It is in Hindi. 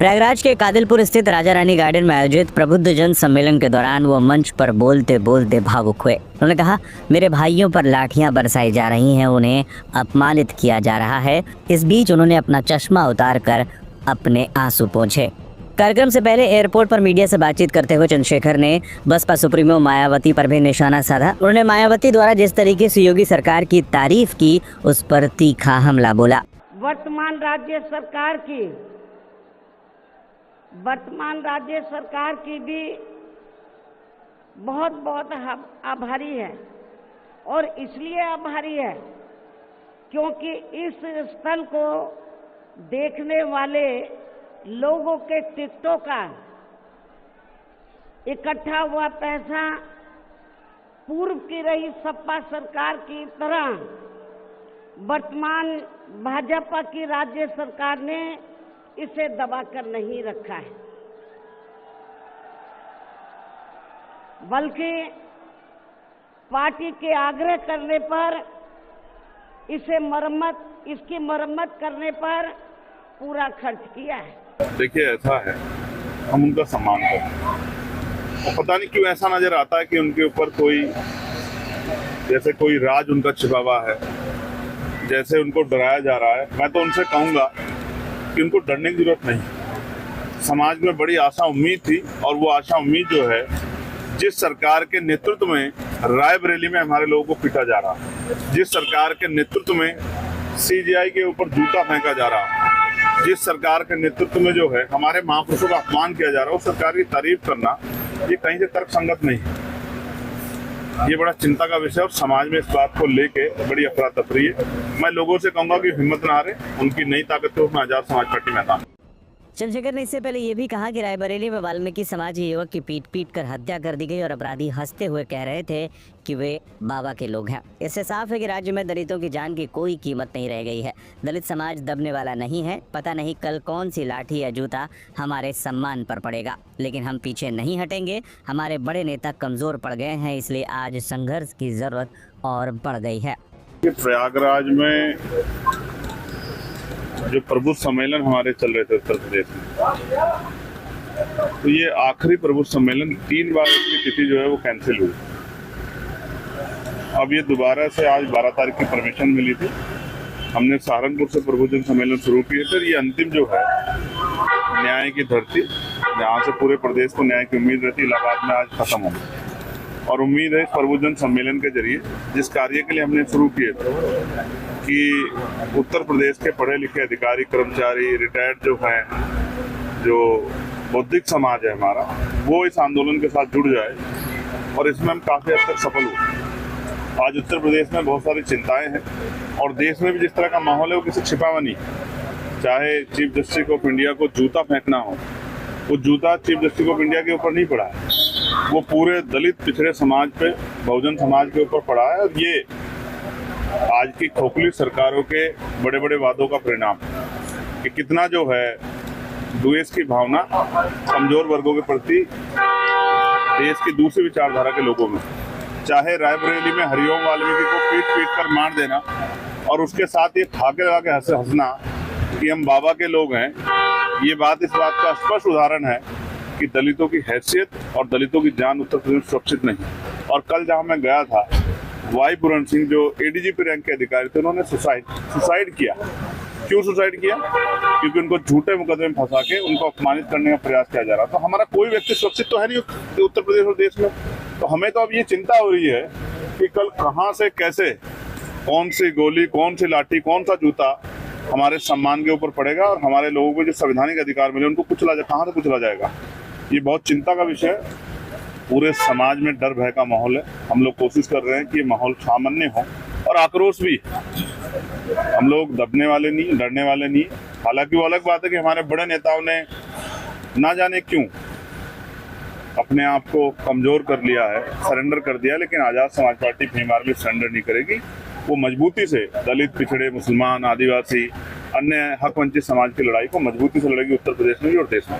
प्रयागराज के कादिलपुर स्थित राजा रानी गार्डन में आयोजित प्रबुद्ध जन सम्मेलन के दौरान वो मंच पर बोलते बोलते भावुक हुए। उन्होंने कहा, मेरे भाइयों पर लाठियां बरसाई जा रही हैं, उन्हें अपमानित किया जा रहा है। इस बीच उन्होंने अपना चश्मा उतारकर अपने आंसू पोंछे। कार्यक्रम से पहले एयरपोर्ट पर मीडिया से बातचीत करते हुए चंद्रशेखर ने बसपा सुप्रीमो मायावती पर भी निशाना साधा। उन्होंने मायावती द्वारा जिस तरीके से योगी सरकार की तारीफ की, उस पर तीखा हमला बोला। वर्तमान राज्य सरकार की भी बहुत बहुत आभारी है, और इसलिए आभारी है क्योंकि इस स्थल को देखने वाले लोगों के टिकटों का इकट्ठा हुआ पैसा पूर्व की रही सपा सरकार की तरह वर्तमान भाजपा की राज्य सरकार ने इसे दबाकर नहीं रखा है, बल्कि पार्टी के आग्रह करने पर इसकी मरम्मत करने पर पूरा खर्च किया है। देखिए, ऐसा है, हम उनका सम्मान करते हैं और पता नहीं क्यों ऐसा नजर आता है कि उनके ऊपर कोई राज उनका छिपा हुआ है, जैसे उनको डराया जा रहा है। मैं तो उनसे कहूंगा कि उनको डरने की जरूरत नहीं। समाज में बड़ी आशा उम्मीद थी, और वो आशा उम्मीद जो है, जिस सरकार के नेतृत्व में रायबरेली में हमारे लोगों को पीटा जा रहा, जिस सरकार के नेतृत्व में सीजेआई के ऊपर जूता फेंका जा रहा, जिस सरकार के नेतृत्व में जो है हमारे महापुरुषों का अपमान किया जा रहा है, उस सरकार की तारीफ करना ये कहीं से तर्कसंगत नहीं है। ये बड़ा चिंता का विषय, और समाज में इस बात को लेके बड़ी अफरा तफरी है। मैं लोगों से कहूंगा कि हिम्मत ना हारे, उनकी नई ताकत को आजाद समाज पार्टी मैदान। चंद्रशेखर ने इससे पहले ये भी कहा कि रायबरेली में वाल्मीकि समाज के युवक की पीट कर हत्या कर दी गई, और अपराधी हंसते हुए कह रहे थे कि वे बाबा के लोग हैं। इससे साफ है कि राज्य में दलितों की जान की कोई कीमत नहीं रह गई है। दलित समाज दबने वाला नहीं है। पता नहीं कल कौन सी लाठी या जूता हमारे सम्मान पर पड़ेगा, लेकिन हम पीछे नहीं हटेंगे। हमारे बड़े नेता कमजोर पड़ गए हैं, इसलिए आज संघर्ष की जरूरत और बढ़ गई है। प्रयागराज में जो प्रबुद्ध सम्मेलन हमारे चल रहे थे उत्तर प्रदेश में, तो ये आखिरी प्रबुद्ध सम्मेलन 3 बार इसकी तिथि जो है वो कैंसिल हुई। अब ये दोबारा से आज 12 तारीख की परमिशन मिली थी। हमने सहारनपुर से प्रबुद्ध सम्मेलन शुरू किए थे। ये अंतिम जो है न्याय की धरती, जहाँ से पूरे प्रदेश को न्याय की उम्मीद रहती, इलाहाबाद में आज खत्म हो गई। और उम्मीद है इस प्रबुद्ध सम्मेलन के जरिए जिस कार्य के लिए हमने शुरू किए थे कि उत्तर प्रदेश के पढ़े लिखे अधिकारी, कर्मचारी, रिटायर्ड जो हैं, जो बौद्धिक समाज है हमारा, वो इस आंदोलन के साथ जुड़ जाए, और इसमें हम काफ़ी हद तक सफल हुए। आज उत्तर प्रदेश में बहुत सारी चिंताएं हैं, और देश में भी जिस तरह का माहौल है वो किसी छिपा हुआ नहीं। चाहे चीफ जस्टिस ऑफ इंडिया को जूता फेंकना हो, वो जूता चीफ जस्टिस ऑफ इंडिया के ऊपर नहीं पड़ा है, वो पूरे दलित पिछड़े समाज पे, बहुजन समाज के ऊपर पड़ा है। और ये आज की खोखली सरकारों के बड़े बड़े वादों का परिणाम कि कितना जो है द्वेष की भावना कमजोर वर्गों के प्रति देश की दूसरी विचारधारा के लोगों में, चाहे रायबरेली में हरिओम वाल्मीकि को पीट कर मार देना, और उसके साथ ये फाके लगा के हंसना कि हम बाबा के लोग हैं। ये बात इस बात का स्पष्ट उदाहरण है कि दलितों की हैसियत और दलितों की जान उत्तर प्रदेश में सुरक्षित नहीं। और कल जहां मैं गया था, वाई पूरन सिंह जो एडीजीपी रैंक के अधिकारी थे, उन्होंने सुसाइड किया। क्यों सुसाइड किया? क्योंकि उनको झूठे मुकदमे में फंसा के उनको अपमानित करने का प्रयास किया जा रहा। तो हमारा कोई व्यक्ति सुरक्षित तो है नहीं उत्तर प्रदेश और देश में। तो हमें तो अब ये चिंता हो रही है कि कल कहाँ से कैसे, कौन सी गोली, कौन सी लाठी, कौन सा जूता हमारे सम्मान के ऊपर पड़ेगा, और हमारे लोगों को जो संवैधानिक अधिकार मिले उनको कहाँ से कुचला जाएगा। ये बहुत चिंता का विषय है। पूरे समाज में डर भय का माहौल है। हम लोग कोशिश कर रहे हैं कि ये माहौल सामान्य हो, और आक्रोश भी। हम लोग दबने वाले नहीं, डरने वाले नहीं। हालांकि वो अलग बात है कि हमारे बड़े नेताओं ने ना जाने क्यों अपने आप को कमजोर कर लिया है, सरेंडर कर दिया, लेकिन Azad Samaj party Bhim army surrender नहीं करेगी। वो मजबूती से दलित, पिछड़े, मुसलमान, आदिवासी, अन्य हक वंचित समाज की लड़ाई को मजबूती से लड़ेगी उत्तर प्रदेश में भी और देश में।